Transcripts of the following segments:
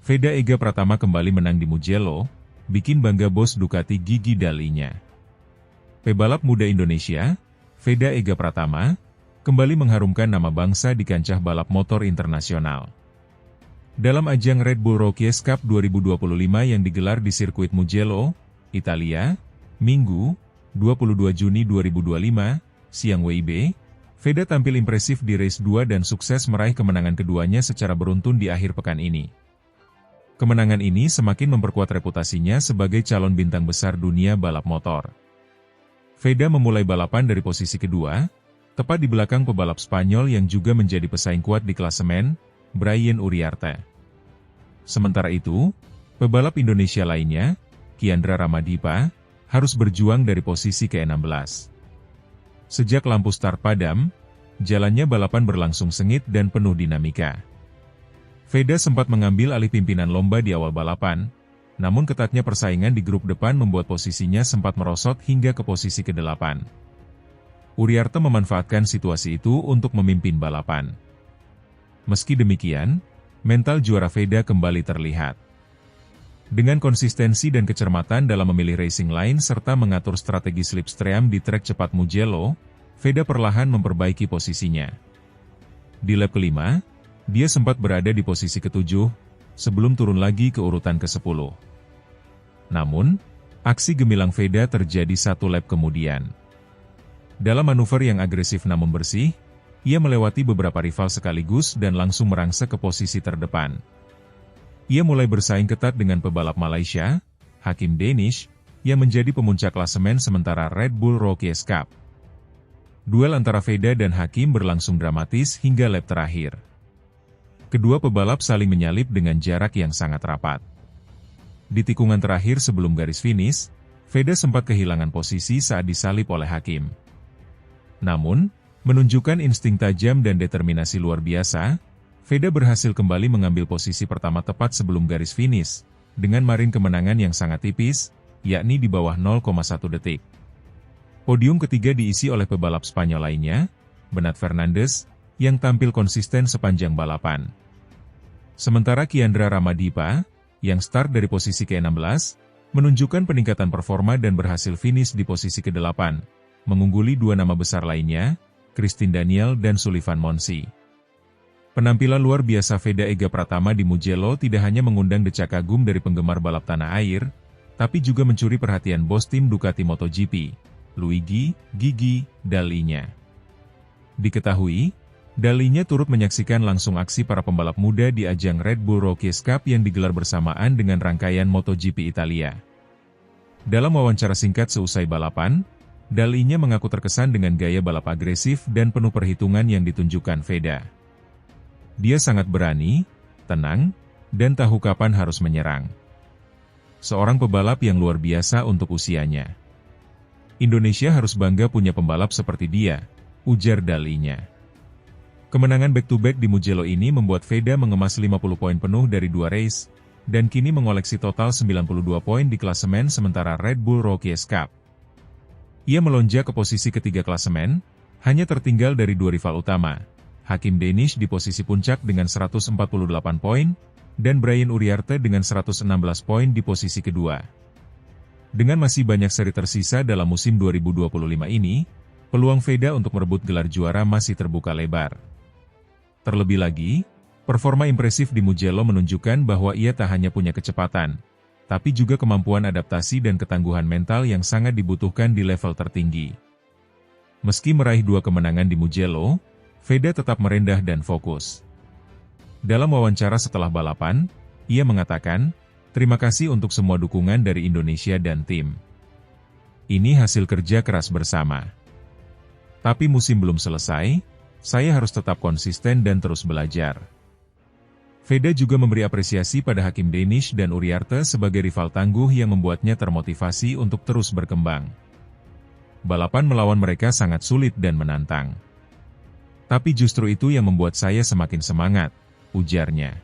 Veda Ega Pratama kembali menang di Mugello, bikin bangga bos Ducati Gigi Dalinya. Pebalap muda Indonesia, Veda Ega Pratama, kembali mengharumkan nama bangsa di kancah balap motor internasional. Dalam ajang Red Bull Rookies Cup 2025 yang digelar di sirkuit Mugello, Italia, Minggu, 22 Juni 2025, siang WIB, Veda tampil impresif di race 2 dan sukses meraih kemenangan keduanya secara beruntun di akhir pekan ini. Kemenangan ini semakin memperkuat reputasinya sebagai calon bintang besar dunia balap motor. Veda memulai balapan dari posisi kedua, tepat di belakang pebalap Spanyol yang juga menjadi pesaing kuat di klasemen, Brian Uriarte. Sementara itu, pebalap Indonesia lainnya, Kiandra Ramadipa, harus berjuang dari posisi ke-16. Sejak lampu start padam, jalannya balapan berlangsung sengit dan penuh dinamika. Veda sempat mengambil alih pimpinan lomba di awal balapan, namun ketatnya persaingan di grup depan membuat posisinya sempat merosot hingga ke posisi ke-8. Uriarte memanfaatkan situasi itu untuk memimpin balapan. Meski demikian, mental juara Veda kembali terlihat. Dengan konsistensi dan kecermatan dalam memilih racing line serta mengatur strategi slipstream di trek cepat Mugello, Veda perlahan memperbaiki posisinya. Di lap kelima, dia sempat berada di posisi ke-7, sebelum turun lagi ke urutan ke-10. Namun, aksi gemilang Veda terjadi satu lap kemudian. Dalam manuver yang agresif namun bersih, ia melewati beberapa rival sekaligus dan langsung merangsek ke posisi terdepan. Ia mulai bersaing ketat dengan pebalap Malaysia, Hakim Danish, yang menjadi pemuncak klasemen sementara Red Bull Rookies Cup. Duel antara Veda dan Hakim berlangsung dramatis hingga lap terakhir. Kedua pebalap saling menyalip dengan jarak yang sangat rapat. Di tikungan terakhir sebelum garis finish, Veda sempat kehilangan posisi saat disalip oleh Hakim. Namun, menunjukkan insting tajam dan determinasi luar biasa, Veda berhasil kembali mengambil posisi pertama tepat sebelum garis finish, dengan margin kemenangan yang sangat tipis, yakni di bawah 0,1 detik. Podium ketiga diisi oleh pebalap Spanyol lainnya, Bernat Fernandes, yang tampil konsisten sepanjang balapan. Sementara Kiandra Ramadipa, yang start dari posisi ke-16, menunjukkan peningkatan performa dan berhasil finish di posisi ke-8, mengungguli dua nama besar lainnya, Christine Daniel dan Sullivan Monsi. Penampilan luar biasa Veda Ega Pratama di Mugello tidak hanya mengundang decak kagum dari penggemar balap tanah air, tapi juga mencuri perhatian bos tim Ducati MotoGP, Luigi Gigi Dalinya. Diketahui, Dalinya turut menyaksikan langsung aksi para pembalap muda di ajang Red Bull Rookies Cup yang digelar bersamaan dengan rangkaian MotoGP Italia. Dalam wawancara singkat seusai balapan, Dalinya mengaku terkesan dengan gaya balap agresif dan penuh perhitungan yang ditunjukkan Veda. Dia sangat berani, tenang, dan tahu kapan harus menyerang. Seorang pebalap yang luar biasa untuk usianya. Indonesia harus bangga punya pembalap seperti dia, ujar Dalinya. Kemenangan back-to-back di Mugello ini membuat Veda mengemas 50 poin penuh dari 2 race, dan kini mengoleksi total 92 poin di klasemen sementara Red Bull Rookies Cup. Ia melonjak ke posisi ketiga klasemen, hanya tertinggal dari 2 rival utama, Hakim Danish di posisi puncak dengan 148 poin, dan Brian Uriarte dengan 116 poin di posisi kedua. Dengan masih banyak seri tersisa dalam musim 2025 ini, peluang Veda untuk merebut gelar juara masih terbuka lebar. Terlebih lagi, performa impresif di Mugello menunjukkan bahwa ia tak hanya punya kecepatan, tapi juga kemampuan adaptasi dan ketangguhan mental yang sangat dibutuhkan di level tertinggi. Meski meraih 2 kemenangan di Mugello, Veda tetap merendah dan fokus. Dalam wawancara setelah balapan, ia mengatakan, "Terima kasih untuk semua dukungan dari Indonesia dan tim. Ini hasil kerja keras bersama. Tapi musim belum selesai, saya harus tetap konsisten dan terus belajar." Veda juga memberi apresiasi pada Hakim Danish dan Uriarte sebagai rival tangguh yang membuatnya termotivasi untuk terus berkembang. Balapan melawan mereka sangat sulit dan menantang. Tapi justru itu yang membuat saya semakin semangat, ujarnya.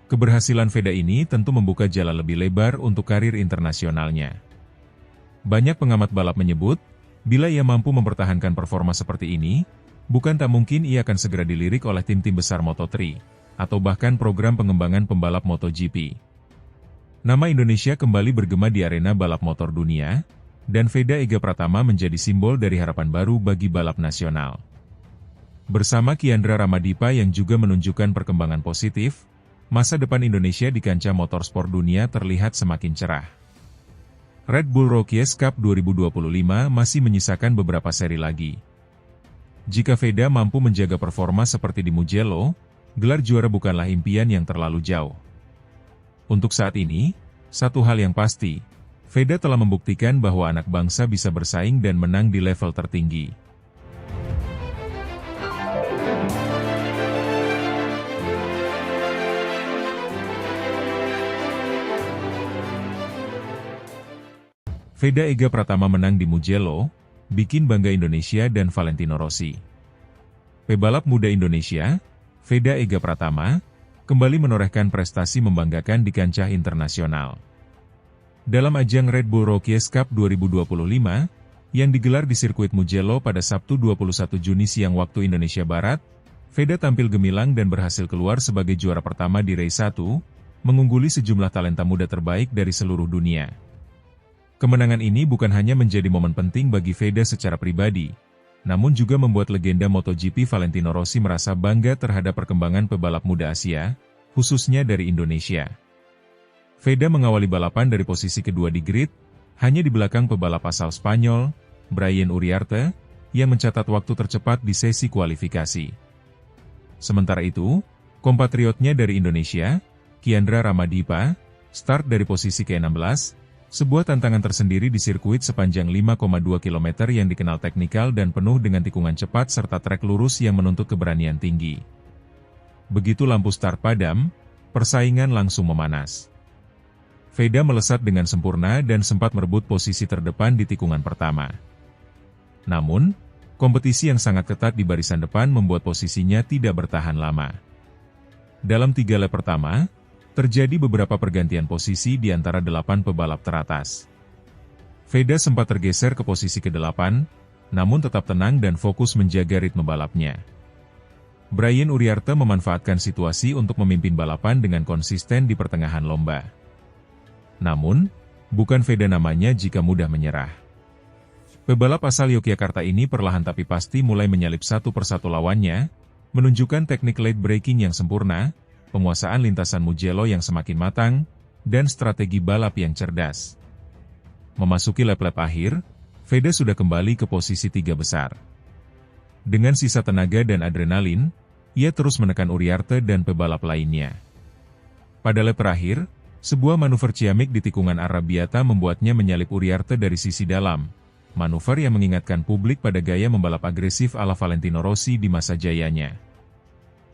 Keberhasilan Veda ini tentu membuka jalan lebih lebar untuk karir internasionalnya. Banyak pengamat balap menyebut, bila ia mampu mempertahankan performa seperti ini, bukan tak mungkin ia akan segera dilirik oleh tim-tim besar Moto3, atau bahkan program pengembangan pembalap MotoGP. Nama Indonesia kembali bergema di arena balap motor dunia, dan Veda Ega Pratama menjadi simbol dari harapan baru bagi balap nasional. Bersama Kiandra Ramadipa yang juga menunjukkan perkembangan positif, masa depan Indonesia di kancah motorsport dunia terlihat semakin cerah. Red Bull Rookies Cup 2025 masih menyisakan beberapa seri lagi. Jika Veda mampu menjaga performa seperti di Mugello, gelar juara bukanlah impian yang terlalu jauh. Untuk saat ini, satu hal yang pasti, Veda telah membuktikan bahwa anak bangsa bisa bersaing dan menang di level tertinggi. Veda Ega Pratama menang di Mugello, bikin bangga Indonesia dan Valentino Rossi. Pebalap muda Indonesia, Veda Ega Pratama, kembali menorehkan prestasi membanggakan di kancah internasional. Dalam ajang Red Bull Rookies Cup 2025, yang digelar di sirkuit Mugello pada Sabtu 21 Juni siang waktu Indonesia Barat, Veda tampil gemilang dan berhasil keluar sebagai juara pertama di race 1, mengungguli sejumlah talenta muda terbaik dari seluruh dunia. Kemenangan ini bukan hanya menjadi momen penting bagi Veda secara pribadi, namun juga membuat legenda MotoGP Valentino Rossi merasa bangga terhadap perkembangan pebalap muda Asia, khususnya dari Indonesia. Veda mengawali balapan dari posisi kedua di grid, hanya di belakang pebalap asal Spanyol, Brian Uriarte, yang mencatat waktu tercepat di sesi kualifikasi. Sementara itu, kompatriotnya dari Indonesia, Kiandra Ramadipa, start dari posisi ke-16, sebuah tantangan tersendiri di sirkuit sepanjang 5,2 km yang dikenal teknikal dan penuh dengan tikungan cepat serta trek lurus yang menuntut keberanian tinggi. Begitu lampu start padam, persaingan langsung memanas. Veda melesat dengan sempurna dan sempat merebut posisi terdepan di tikungan pertama. Namun, kompetisi yang sangat ketat di barisan depan membuat posisinya tidak bertahan lama. Dalam 3 lap pertama, terjadi beberapa pergantian posisi di antara 8 pebalap teratas. Veda sempat tergeser ke posisi ke-8, namun tetap tenang dan fokus menjaga ritme balapnya. Brian Uriarte memanfaatkan situasi untuk memimpin balapan dengan konsisten di pertengahan lomba. Namun, bukan Veda namanya jika mudah menyerah. Pebalap asal Yogyakarta ini perlahan tapi pasti mulai menyalip satu persatu lawannya, menunjukkan teknik late braking yang sempurna, penguasaan lintasan Mugello yang semakin matang, dan strategi balap yang cerdas. Memasuki lap-lap akhir, Veda sudah kembali ke posisi 3 besar. Dengan sisa tenaga dan adrenalin, ia terus menekan Uriarte dan pebalap lainnya. Pada lap terakhir, sebuah manuver ciamik di tikungan Arrabiata membuatnya menyalip Uriarte dari sisi dalam, manuver yang mengingatkan publik pada gaya membalap agresif ala Valentino Rossi di masa jayanya.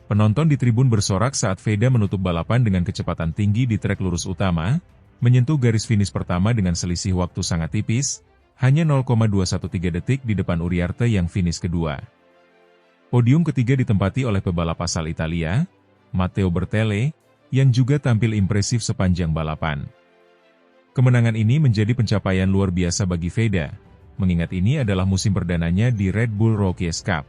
Penonton di tribun bersorak saat Veda menutup balapan dengan kecepatan tinggi di trek lurus utama, menyentuh garis finish pertama dengan selisih waktu sangat tipis, hanya 0,213 detik di depan Uriarte yang finish kedua. Podium ketiga ditempati oleh pebalap asal Italia, Matteo Bertele, yang juga tampil impresif sepanjang balapan. Kemenangan ini menjadi pencapaian luar biasa bagi Veda, mengingat ini adalah musim perdananya di Red Bull Rookies Cup.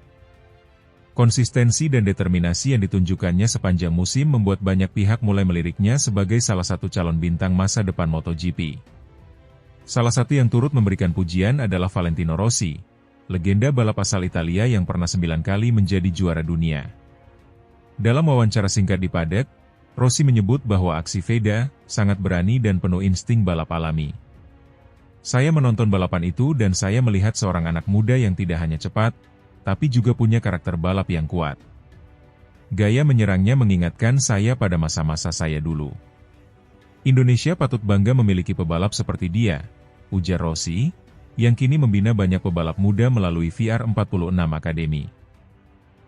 Konsistensi dan determinasi yang ditunjukkannya sepanjang musim membuat banyak pihak mulai meliriknya sebagai salah satu calon bintang masa depan MotoGP. Salah satu yang turut memberikan pujian adalah Valentino Rossi, legenda balap asal Italia yang pernah 9 kali menjadi juara dunia. Dalam wawancara singkat di paddock, Rossi menyebut bahwa aksi Veda sangat berani dan penuh insting balap alami. Saya menonton balapan itu dan saya melihat seorang anak muda yang tidak hanya cepat, tapi juga punya karakter balap yang kuat. Gaya menyerangnya mengingatkan saya pada masa-masa saya dulu. Indonesia patut bangga memiliki pebalap seperti dia, ujar Rossi, yang kini membina banyak pebalap muda melalui VR46 Academy.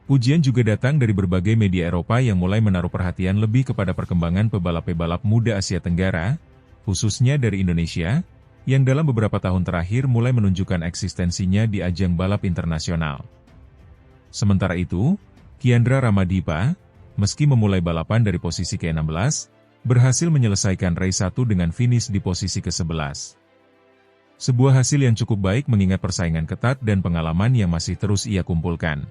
Pujian juga datang dari berbagai media Eropa yang mulai menaruh perhatian lebih kepada perkembangan pebalap-pebalap muda Asia Tenggara, khususnya dari Indonesia, yang dalam beberapa tahun terakhir mulai menunjukkan eksistensinya di ajang balap internasional. Sementara itu, Kiandra Ramadipa, meski memulai balapan dari posisi ke-16, berhasil menyelesaikan race 1 dengan finish di posisi ke-11. Sebuah hasil yang cukup baik mengingat persaingan ketat dan pengalaman yang masih terus ia kumpulkan.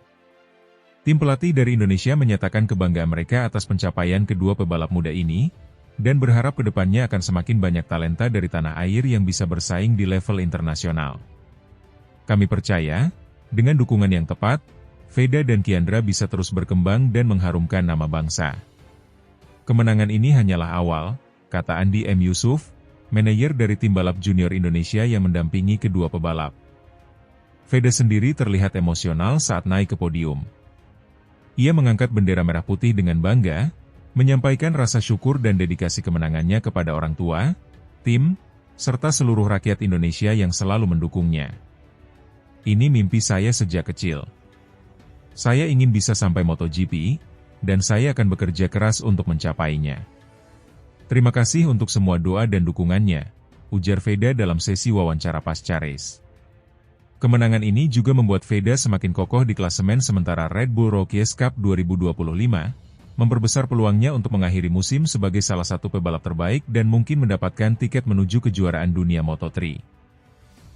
Tim pelatih dari Indonesia menyatakan kebanggaan mereka atas pencapaian kedua pebalap muda ini, dan berharap kedepannya akan semakin banyak talenta dari tanah air yang bisa bersaing di level internasional. Kami percaya, dengan dukungan yang tepat, Veda dan Kiandra bisa terus berkembang dan mengharumkan nama bangsa. Kemenangan ini hanyalah awal, kata Andi M. Yusuf, manajer dari tim balap junior Indonesia yang mendampingi kedua pebalap. Veda sendiri terlihat emosional saat naik ke podium. Ia mengangkat bendera merah putih dengan bangga, menyampaikan rasa syukur dan dedikasi kemenangannya kepada orang tua, tim, serta seluruh rakyat Indonesia yang selalu mendukungnya. Ini mimpi saya sejak kecil. Saya ingin bisa sampai MotoGP, dan saya akan bekerja keras untuk mencapainya. Terima kasih untuk semua doa dan dukungannya, ujar Veda dalam sesi wawancara pasca race. Kemenangan ini juga membuat Veda semakin kokoh di klasemen sementara Red Bull Rookies Cup 2025, memperbesar peluangnya untuk mengakhiri musim sebagai salah satu pebalap terbaik dan mungkin mendapatkan tiket menuju kejuaraan dunia Moto3.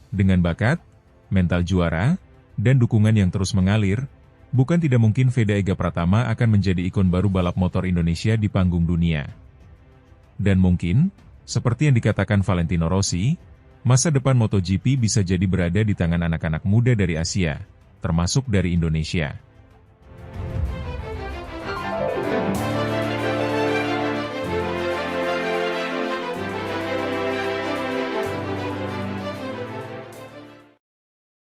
Dengan bakat, mental juara, dan dukungan yang terus mengalir, bukan tidak mungkin Veda Ega Pratama akan menjadi ikon baru balap motor Indonesia di panggung dunia. Dan mungkin, seperti yang dikatakan Valentino Rossi, masa depan MotoGP bisa jadi berada di tangan anak-anak muda dari Asia, termasuk dari Indonesia.